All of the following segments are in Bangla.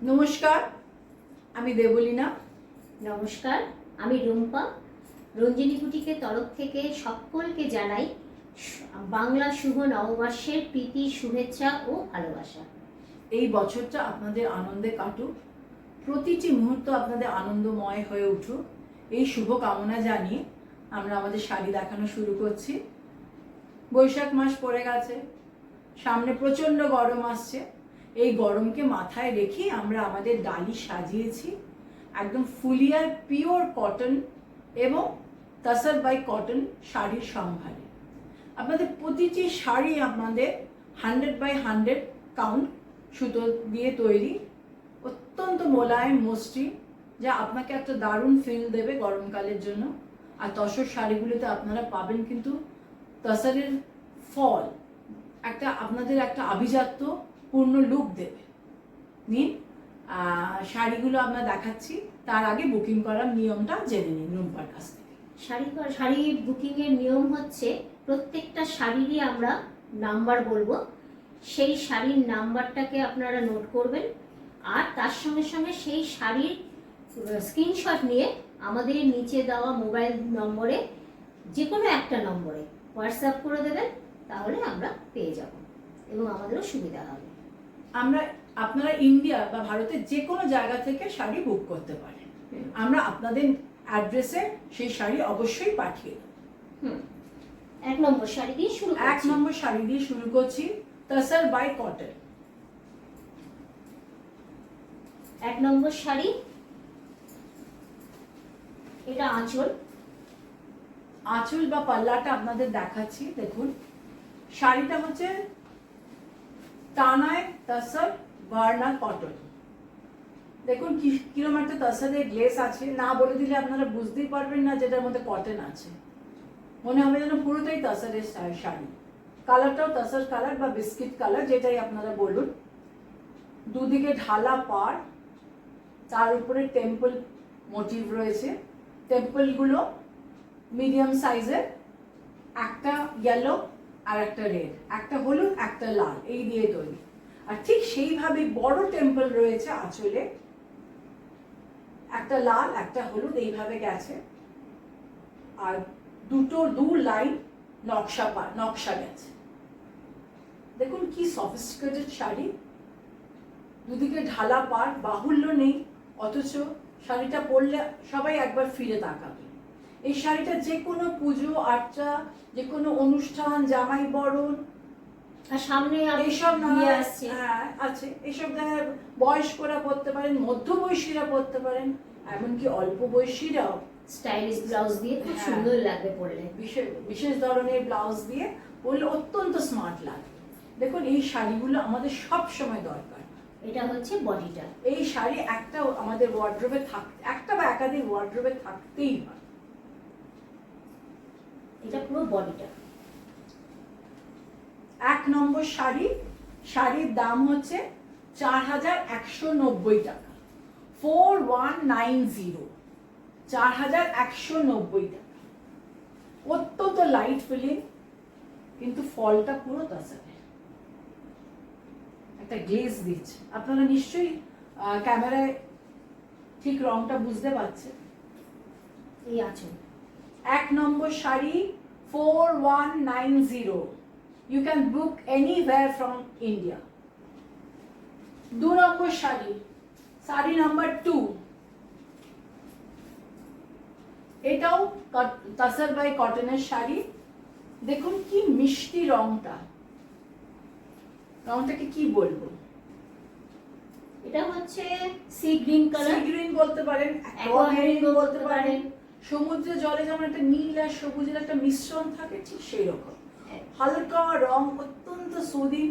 নমস্কার, আমি দেবলীনা। নমস্কার, আমি রুম্পা। রঞ্জিনী বুটিকের তরফ থেকে সকলকে জানাই বাংলা শুভ নববর্ষের প্রীতি, শুভেচ্ছা ও ভালোবাসা। এই বছরটা আপনাদের আনন্দে কাটুক, প্রতিটি মুহূর্ত আপনাদের আনন্দময় হয়ে উঠুক, এই শুভ কামনা জানিয়ে আমরা আমাদের শাড়ি দেখানো শুরু করছি। বৈশাখ মাস পড়ে গেছে, সামনে প্রচণ্ড গরম আসছে। এই গরমকে মাথায় রেখে আমরা আমাদের ডালি সাজিয়েছি একদম ফুলিয়ার পিওর কটন এবং তসর বাই কটন শাড়ির সম্ভারে। আপনাদের প্রতিটি শাড়ি আপনাদের 100/100 কাউন্ট সুতো দিয়ে তৈরি, অত্যন্ত মোলায়েম মসৃণ, যা আপনাকে একটা দারুণ ফিল দেবে গরমকালের জন্য। আর তসর শাড়িগুলোতে আপনারা পাবেন কিন্তু তসরের ফল, একটা আপনাদের একটা আভিজাত্য পূর্ণ লুক দেবে। নিন, শাড়িগুলো আমরা দেখাচ্ছি, তার আগে বুকিং করার নিয়মটা জেনে নিন রুম্পার কাছ থেকে। শাড়ি বুকিংয়ের নিয়ম হচ্ছে, প্রত্যেকটা শাড়িরই আমরা নাম্বার বলবো, সেই শাড়ির নাম্বারটাকে আপনারা নোট করবেন, আর তার সঙ্গে সঙ্গে সেই শাড়ির স্ক্রিনশট নিয়ে আমাদের নিচে দেওয়া মোবাইল নম্বরে, যে কোনো একটা নম্বরে হোয়াটসঅ্যাপ করে দেবেন, তাহলে আমরা পেয়ে যাব এবং আমাদেরও সুবিধা হবে। আপনারা ইন্ডিয়া বা ভারতের যে কোনো জায়গা থেকে শাড়ি বুক করতে পারেন। আমরা আপনাদের অ্যাড্রেসে সেই শাড়ি অবশ্যই পাঠিয়ে দেব। এক নম্বর শাড়ি দিয়ে শুরু করছি তসর বাই কটন। এক নম্বর শাড়ি, এটা আঁচল বা পাল্লাটা আপনাদের দেখাচ্ছি। দেখুন, শাড়িটা হচ্ছে টানায় তসর বার্না কটন। দেখুন কিরকম একটা তসরের গ্লেস আছে, না বলে দিলে আপনারা বুঝতেই পারবেন না যেটার মধ্যে কটন আছে। মনে হবে যেন পুরোটাই তসরের শাড়ি। কালারটাও তসর কালার বা বিস্কিট কালার, যেটাই আপনারা বলুন। দুদিকে ঢালা পাড়, তার উপরে টেম্পল মোটিভ রয়েছে। টেম্পলগুলো মিডিয়াম সাইজের, একটা ইয়েলো আর একটা রেড, একটা হলুদ একটা লাল, এই দিয়ে তৈরি। আর ঠিক সেইভাবে বড় টেম্পল রয়েছে আঁচলে, একটা লাল একটা হলুদ এইভাবে গেছে, আর দু লাইন নকশা গেছে। দেখুন কি সফিস্টিকেটেড শাড়ি, দুদিকে ঢালা পাড়, বাহুল্য নেই, অথচ শাড়িটা পরলে সবাই একবার ফিরে তাকাবে। এই শাড়িটা যে কোনো পুজো আর্চা, যে কোনো অনুষ্ঠান, জামাই বরণ, সামনে এইসব আছে, এইসব জায়গায় বয়স্করা পরতে পারেন, মধ্যবয়সীরা পরতে পারেন, এমনকি অল্প বয়সীরাও স্টাইলিশ ব্লাউজ দিয়ে খুব সুন্দর লাগবে পরলে। বিশেষ ধরনের ব্লাউজ দিয়ে পরলে অত্যন্ত স্মার্ট লাগে। দেখুন, এই শাড়িগুলো আমাদের সব সময় দরকার। এটা হচ্ছে বডিটা। এই শাড়ি একটা আমাদের ওয়ার্ড্রোবে একটা বা একাধিক ওয়ার্ড্রোবে থাকতেই হয়। এটা পুরো বডিটা। এক নম্বর শাড়ির দাম হচ্ছে 4190 টাকা, 4190, 4190 টাকা। অত্যন্ত লাইট ফিলিং, কিন্তু ফলটা পুরো তসরের, একটা গ্লেজ দিচ্ছে। আপনারা নিশ্চয়ই ক্যামেরায় ঠিক রংটা বুঝতে পারছেন। এই আছে এক নম্বর sari 4190। You can book anywhere from India. দু নম্বর শাড়ি নাম্বার 2, এটাও তসর বাই কটনের শাড়ি। দেখুন কি মিষ্টি রংটাকে কি বলবো, এটা হচ্ছে sea green colour, sea green বলতে পারেন, অ্যাকোয়ারিন বলতে পারেন। সমুদ্রের জলে যেমন একটা নীল আর সবুজের একটা মিশ্রণ থাকে, ঠিক সেই রকম হালকা রং, অত্যন্ত সুদিং,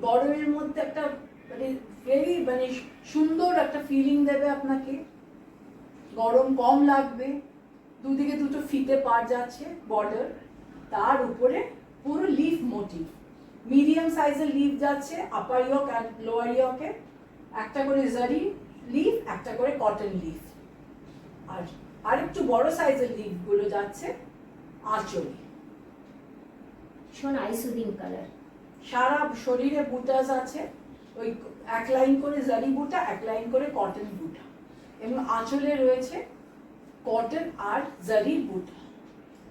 গরমের মধ্যে একটা মানে সুন্দর একটা ফিলিং দেবে আপনাকে। গরম কম লাগবে। দুদিকে দুটো ফিতে পাড় যাচ্ছে বর্ডার, তার উপরে পুরো লিফ মোটিভ, মিডিয়াম সাইজের লিফ যাচ্ছে আপার ইয়ক আর লোয়ার ইয়কে, একটা করে জারি লিফ, একটা করে কটন লিফ, আর একটু বড় সাইজের লিফ গুলো যাচ্ছে আঁচলে। ভীষণ আইসুদিং কালার, সারা শরীরে বুটাস আছে, ওই এক লাইন করে জারি বুটা, এক লাইন করে কটন বুটা, এবং আঁচলে রয়েছে কটন আর জারির বুটা,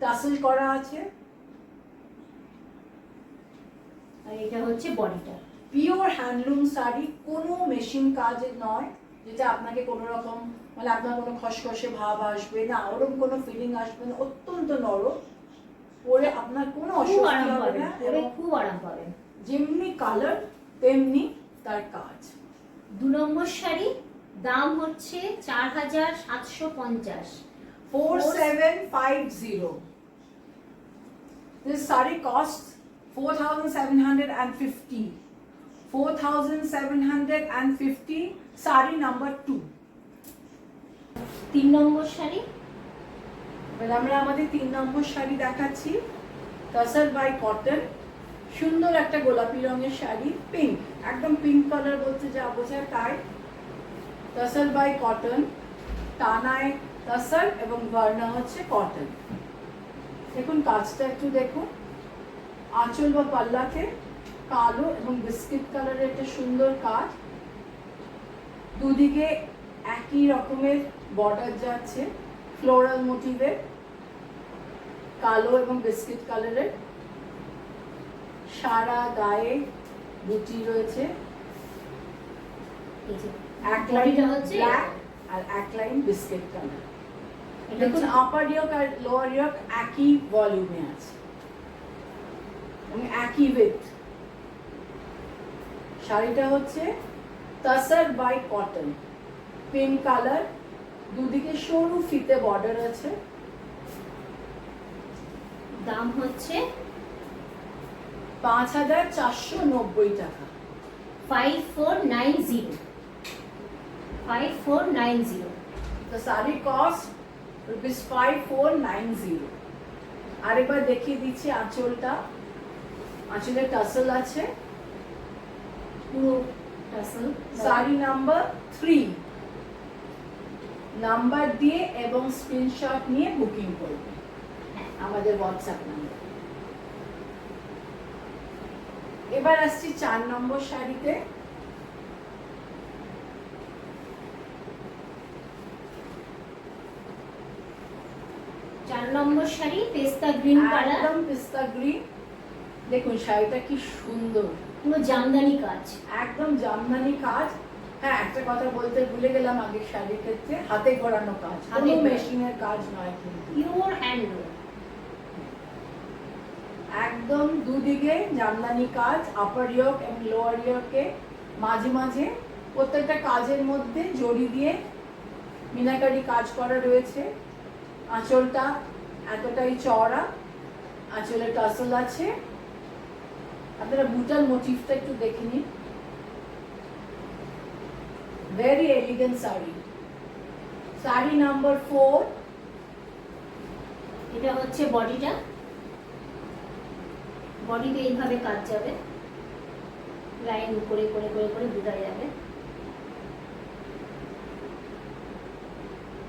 টাসেল করা আছে। আর এটা হচ্ছে বডিটা। পিওর হ্যান্ডলুম শাড়ি, কোনো মেশিন কাজের নয়, যেটা আপনাকে কোনো রকম মানে আপনার কোনো খসখসে ভাব আসবে না, ওরকম কোনো ফিলিং আসবে না, অত্যন্ত নরম, পরে আপনার কোনো খুব অস্বস্তি আরাম হবে পাবেন, না, পরে এবং খুব আরাম পাবেন। যেমনি কালার তেমনি তার কাজ। 2 নম্বর শাড়ি, দাম হচ্ছে 4750। 4750. This saree costs 4750. 4750, saree number 2. 3 নম্বর শাড়ি, এবার আমরা আমাদের 3 নম্বর শাড়ি দেখাচ্ছি। টাসার বাই কটন, সুন্দর একটা গোলাপি রঙের শাড়ি, পিঙ্ক, একদম পিঙ্ক কালার বলতে যা বোঝায় তাই। টাসার বাই কটন, টানায় টাসার এবং ভার্না হচ্ছে কটন। দেখুন কাজটা একটু দেখুন, আঁচল বা পাল্লাতে কালো এবং বিস্কিট কালারের একটা সুন্দর কাজ, দুদিকে একই রকমের বর্ডার যাচ্ছে ফ্লোরাল মোটিভের, কালো এবং বিস্কিট কালারের, সারা গায়ে বুটি রয়েছে, এই যে এক লাইন বডিটা হচ্ছে ব্ল্যাক আর এক লাইন বিস্কিট কালার। এটা দেখুন হচ্ছে- আপার ইয়ক আর লোয়ার ইয়ক একই ভলিউমে আছে এবং একই উইথ। শাড়িটা হচ্ছে tussar by cotton, pink colour, দুদিকে সরু ফিতে বর্ডার আছে। দাম হচ্ছে 5490 টাকা। 5490। 5490। The saree cost rupees 5490. আরেকবার দেখিয়ে দিচ্ছি আঁচলটা, আঁচলে টাসেল আছে, পুরো টাসেল। শাড়ি নাম্বার 3, নাম্বার দিয়ে এবং স্ক্রিনশট নিয়ে বুকিং করবে আমাদের হোয়াটসঅ্যাপ নাম্বার। এবার আসছি 4 নম্বর শাড়িতে। চার নম্বর শাড়ি, পেস্তা গ্রিন কালার, একদম পিস্তা গ্রিন। দেখুন শাড়িটা কি সুন্দর, পুরো জামদানি কাজ। একদম জামদানি কাজ। হ্যাঁ, একটা কথা বলতে ভুলে গেলাম আগের শাড়ির ক্ষেত্রে, হাতে গড়ানো কাজ, হাতে কোনো গড়ানো। মেশিনের কাজ নয় কিন্তু, পিওর হ্যান্ডলুম। একদম দুদিকে জামদানি কাজ, আপার ইয়ক এবং লোয়ার ইয়কে মাঝে মাঝে প্রত্যেকটা কাজের মধ্যে জড়ি দিয়ে মিনাকারি কাজ করা রয়েছে। আঁচলটা এতটাই চওড়া, আঁচলে টাসেল আছে। আপনারা বুটার মোটিভটা একটু দেখে নিন, very elegant sari. Sari number 4, এটা হচ্ছে বডিটা। বডিতে এইভাবে কাজ যাবে, লাইন করে করে করে করে বোঝা যাবে।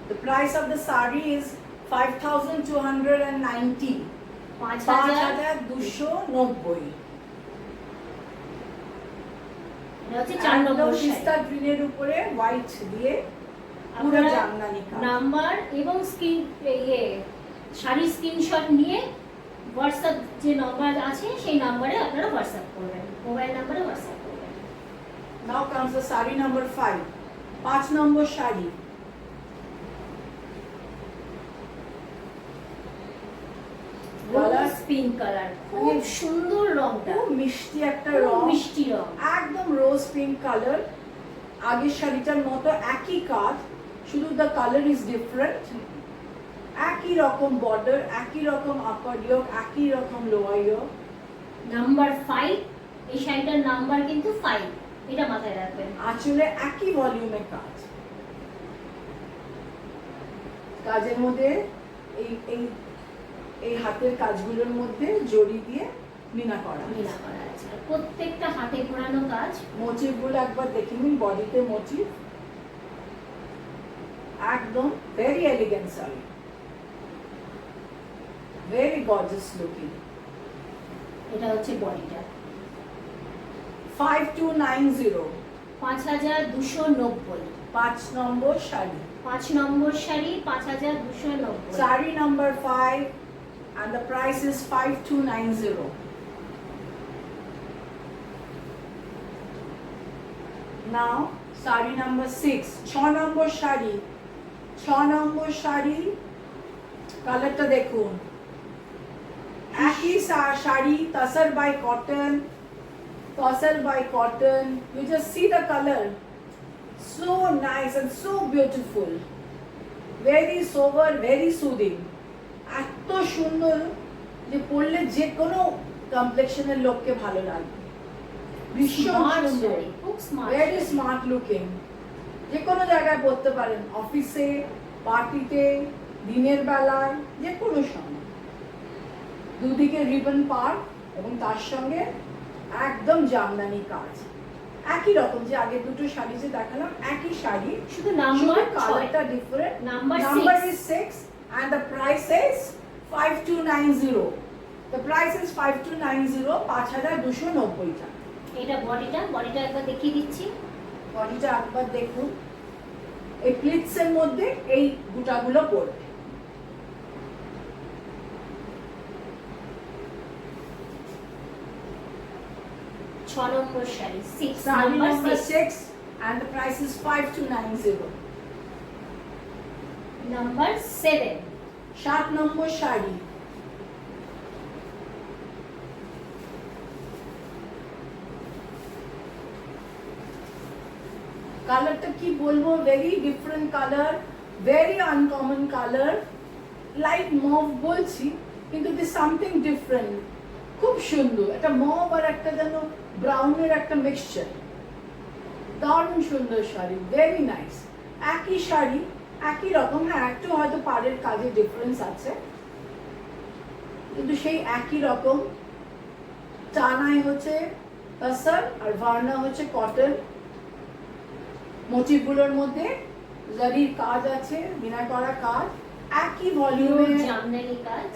the price of the saree is 5290, 5290। এটা হচ্ছে 4 নম্বর পিস্তা শাড়ি। গ্রিনের উপরে হোয়াইট দিয়ে পুরো আপনারা জামদানি কাজ। নাম্বার এবং শাড়ির স্ক্রিনশট নিয়ে হোয়াটসঅ্যাপ যে নাম্বার আছে সেই নাম্বারে আপনারা হোয়াটসঅ্যাপ করবেন, মোবাইল নাম্বারে হোয়াটসঅ্যাপ করবেন। Now comes the saree number 5, 5 number sari. Rose pink colour, খুব সুন্দর রংটা, খুব মিষ্টি একটা খুব রং, মিষ্টি রং। একদম রোজ পিঙ্ক কালার। আগের শাড়িটার মতো একই কাজ, শুধু দ্য কালার ইজ ডিফারেন্ট। একই রকম বর্ডার, একই রকম আপার ইয়ক, একই রকম লোয়ার ইয়ক। নাম্বার 5, এই শাড়িটার নাম্বার কিন্তু 5, এটা মাথায় রাখবেন। আঁচলে একই ভলিউমে কাজ, কাজের মধ্যে এই এই এই হাতের কাজগুলোর মধ্যে জড়ি দিয়ে মিনা করা, মিনা করা আছে, আর প্রত্যেকটা হাতে ঘোরানো কাজ। মোটিভগুলো একবার দেখে নিন, বডিতে মোটিভ, একদম very elegant sari, very gorgeous looking. এটা হচ্ছে বডিটা। 5290, 5290। 5 নম্বর শাড়ি। 5 নম্বর sari 5290। Saree number 5 and the price is 5290. Now saree number 6, 6 নম্বর শাড়ি। 6 নম্বর শাড়ি কালারটা দেখুন, একই sari, tassel by cotton, tassel by cotton. You just see the color, so nice and so beautiful, very sober, very soothing. এত সুন্দর যে পরলে যে কোনো কমপ্লেক্সনের লোককে ভালো লাগবে। ভীষণ সুন্দর, খুব স্মার্ট, ভেরি স্মার্ট লুকিং। যে কোনো জায়গায় পরতে পারেন, অফিসে, পার্টিতে, দিনের বেলায়, যে কোনো সময়। দুদিকে রিবন পার এবং তার সঙ্গে একদম জামদানি কাজ, একই রকম যে আগে দুটো শাড়ি যে দেখালাম, একই শাড়ি, শুধু নাম্বার কালারটা different. Number is 6 and the price is 5290. The price is 5290, 5290 টাকা। এটা বডিটা একবার দেখিয়ে দিচ্ছি। বডিটা একবার দেখুন, এই প্লিটস এর মধ্যে এই বুটাগুলো পড়বে। Number sari 6 Saree number number 6 6 and the price is 5290. Number 7 7 number sari. কালারটা কি বলবো, very different colour, very uncommon colour. Light mauve বলছি কিন্তু দিস সামথিং ডিফারেন্ট, খুব সুন্দর। একটা মভ আর একটা যেন ব্রাউনের একটা মিক্সচার, দারুণ সুন্দর শাড়ি, ভেরি নাইস। একই শাড়ি, একই রকম, হ্যাঁ একটু হয়তো পাড়ের কাজে ডিফারেন্স আছে, কিন্তু সেই একই রকম। টানাই হচ্ছে তাসার আর ভার্না হচ্ছে কটন। মোটিভগুলোর মধ্যে জারির কাজ আছে, বিনা করা কাজ, একই ভলিউমে জামদানি কাজ,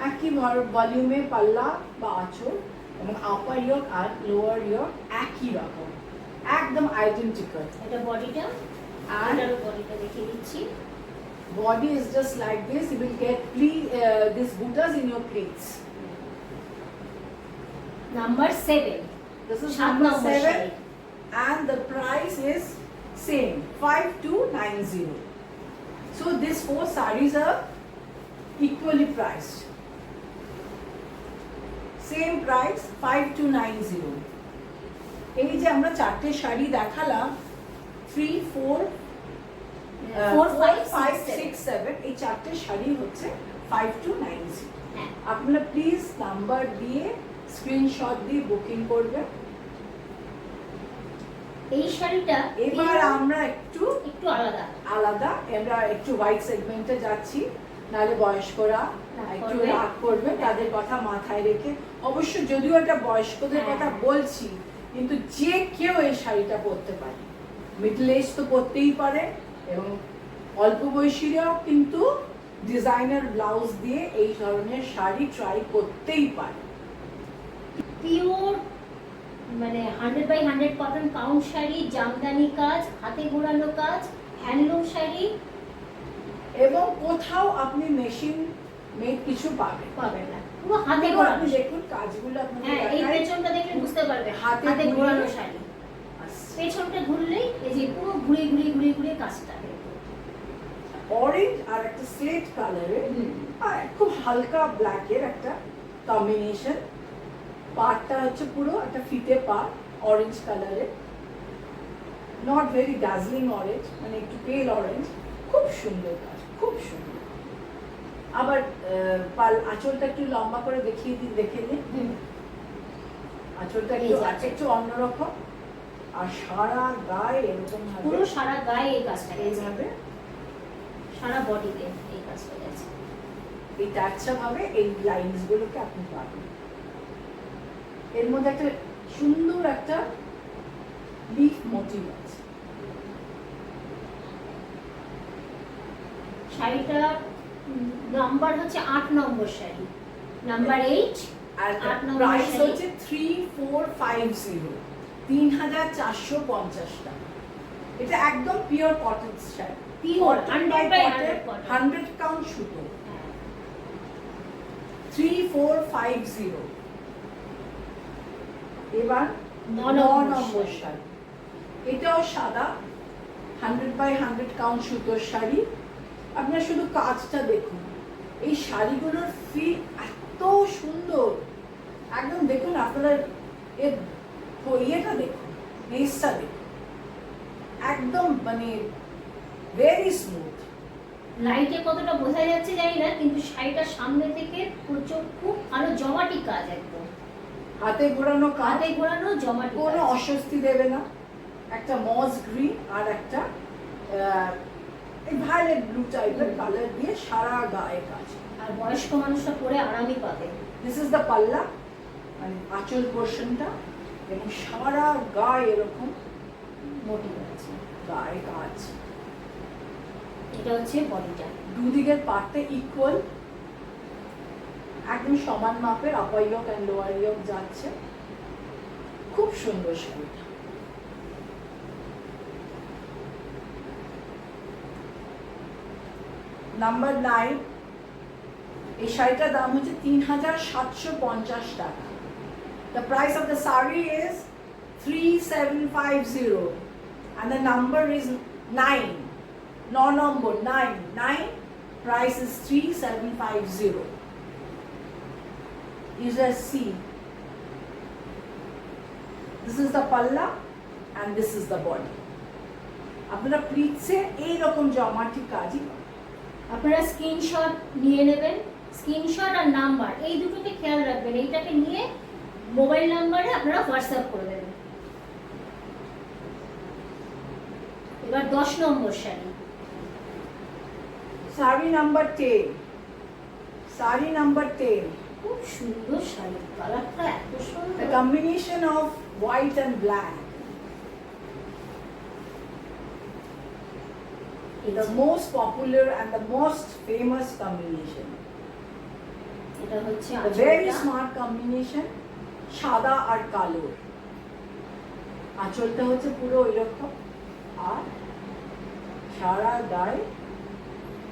একই ভলিউমে পাল্লা বা আঁচল, এবং আপার ইয়ক আর লোয়ার ইয়ক একই রকম, একদম আইডেন্টিক্যাল। এটা বডিটা, আর বডিটা দেখিয়ে দিচ্ছি। body is just like this. You will get these buttas in your pleats. Number 7 This is 7 number number 7 sari. and the price is same 5290. So these 4 sarees are equally priced. Same price 5290. এই যে আমরা চারটে শাড়ি দেখালাম, 3 4 4 5 6 7, এই চারটে শাড়ি হচ্ছে 5290। হ্যাঁ, আপনারা প্লিজ নাম্বার দিয়ে স্ক্রিনশট দিয়ে বুকিং করবেন। এই শাড়িটা এবার আমরা একটু আলাদা। আমরা একটু হোয়াইট সেগমেন্টে যাচ্ছি, নাহলে বয়স্করা একটু করবে। রাগ করবে, তাদের কথা মাথায় রেখে। অবশ্য যদিও এটা বয়স্কদের হ্যাঁ। কথা বলছি, কিন্তু যে কেউ এই শাড়িটা পরতে পারে। মিডল এজ তো পরতেই পারে, এবং অল্প বয়সীরাও কিন্তু ডিজাইনার ব্লাউজ দিয়ে এই ধরনের শাড়ি ট্রাই করতেই পারে। পিওর মানে 100/100 কটন কাউন্ট শাড়ি, জামদানি কাজ, হাতে ঘোরানো কাজ, হ্যান্ডলুম শাড়ি, এবং কোথাও আপনি মেশিন মেড কিছু পাবেন না, পুরো হাতে দেখুন, ঘোরানো। আপনি দেখুন কাজগুলো আপনাদের হ্যাঁ, এই দেখাই। পেছনটা দেখলে বুঝতে পারবে হাতে হাতে ঘুরিয়ে- ঘোরানো শাড়ি। পেছনটা ঘুরলেই এই যে পুরো ঘুরে কাজটা। অরেঞ্জ আর একটা স্লেট কালারের আর খুব হালকা ব্ল্যাকের একটা কম্বিনেশন। পাড়টা হচ্ছে পুরো একটা ফিতে পাড়, অরেঞ্জ কালারের, নট ভেরি ডাজলিং অরেঞ্জ, মানে একটু পেল অরেঞ্জ। খুব সুন্দর কাজ, খুব সুন্দর। আবার আঁচলটা একটু লম্বা করে দেখে দিন। আঁচলটা এই যে একটু অন্যরকম, আর সারা গায়ে এরকম পুরো সারা গায়ে এই কাজটা গেছে, এইভাবে সারা বডিতে এই কাজটা গেছে। এই টাচ্ছা ভাবে এই লাইনস গুলোকে আপনি পাবেন। এর মধ্যে একটা সুন্দর একটা লিফ মোটিভ আছে। শাড়িটা নাম্বার হচ্ছে 8 নম্বর শাড়ি, নাম্বার 8। আর 8 নম্বর প্রাইস শাড়ি। হচ্ছে 3450। 3,450 টাকা। এটা একদম pure cotton sari, Pure, 100 by 100 cotton। 100 count সুতো। 3450। এবার 9 নম্বর শাড়ি, এটাও সাদা, 100 by 100 কাউন্ট সুতোর শাড়ি। আপনারা শুধু কাজটা দেখুন, এই শাড়িগুলোর ফিল এত সুন্দর, একদম দেখুন আপনারা এর ইয়েটা দেখুন, নেসটা দেখুন, একদম মানে ভেরি স্মুথ। লাইটে কতটা বোঝা যাচ্ছে জানি না, কিন্তু শাড়িটার সামনে থেকে প্রচুর খুব ভালো জমাটি কাজ, একদম হাতে ঘোরানো কাজ, হাতে ঘোরানো জমাটি কোনো কাজ। অস্বস্তি দেবে না। একটা মজ গ্রিন আর একটা ভায়োলেট ব্লু টাইপের কালার দিয়ে সারা গায়ে কাজ। আর বয়স্ক মানুষরা পরে আরামই পাবে। দিস ইজ দ্য পাল্লা, মানে আঁচল পোর্শনটা, এবং সারা গায়ে এরকম মোটি আছে। গায়ে কাজ। এটা হচ্ছে বডিটা। দুদিকের পার্টটা ইকুয়াল, একদম সমান মাপের, আপার ইয়ক এন্ড লোয়ার ইয়ক যাচ্ছে। খুব সুন্দর শাড়িটা। নাম্বার 9, এই শাড়িটার দাম হচ্ছে 3,750 টাকা। The price of the saree is 3750 and the number is 9. No number 9. Price is 3750. You just see. This is the palla and this is the body. আপনারা প্লিটসে এইরকম জমাটি কাজই পাবেন। আপনারা স্ক্রিনশট নিয়ে নেবেন, স্ক্রিনশট আর নাম্বার এই দুটোকে খেয়াল রাখবেন। এইটাকে নিয়ে মোবাইল নাম্বারে আপনারা হোয়াটসঅ্যাপ করে দেবেন। এবার 10 নম্বর শাড়ি। শাড়ি নাম্বার 10। শাড়ি নাম্বার 10। খুব সুন্দর শাড়ি, কালারটা এত A সুন্দর। combination of white and black. The most popular and the most famous combination. এটা হচ্ছে A very আঁচলটা। smart combination. সাদা আর কালো। আঁচলটা হচ্ছে পুরো এরকম, আর সারা গায়ে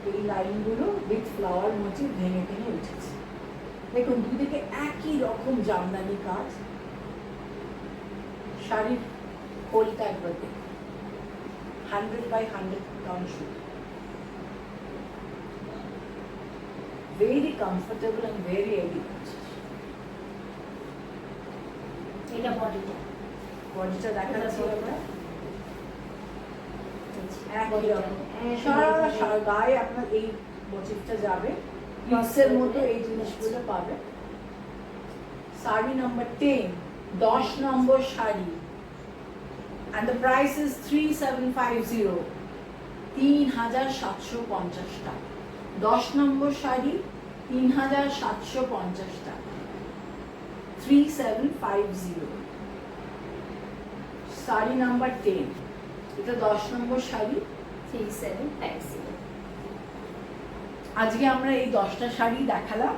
এই লাইনগুলো উইথ ফ্লাওয়ার মোটিভ ভেঙে ভেঙে উঠেছে। দেখুন দুদিকে একই রকম জামদানি কাজ। শাড়ির হোলটা একবার দেখুন, 100 by 100 কাউন্ট সুতো। Very comfortable and very elegant. এটা বডিটা। বডিটা দেখাচ্ছি আমরা, একই বডিটা। রকম সারা গায়ে আপনার এই মোটিভটা যাবে, পিক্সের মতো এই জিনিসগুলো পাবে। Sari number 10, 10 number sari, and the price is 3750, 3,750 টাকা। 10 নম্বর শাড়ি 3,750 টাকা, 3750। শাড়ি নাম্বার 10, এটা 10 নম্বর শাড়ি। 3750। আজকে আমরা এই 10টা শাড়ি দেখালাম।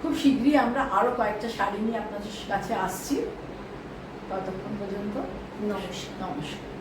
খুব শীঘ্রই আমরা আরো কয়েকটা শাড়ি নিয়ে আপনাদের কাছে আসছি। ততক্ষণ পর্যন্ত নমস্কার। নমস্কার।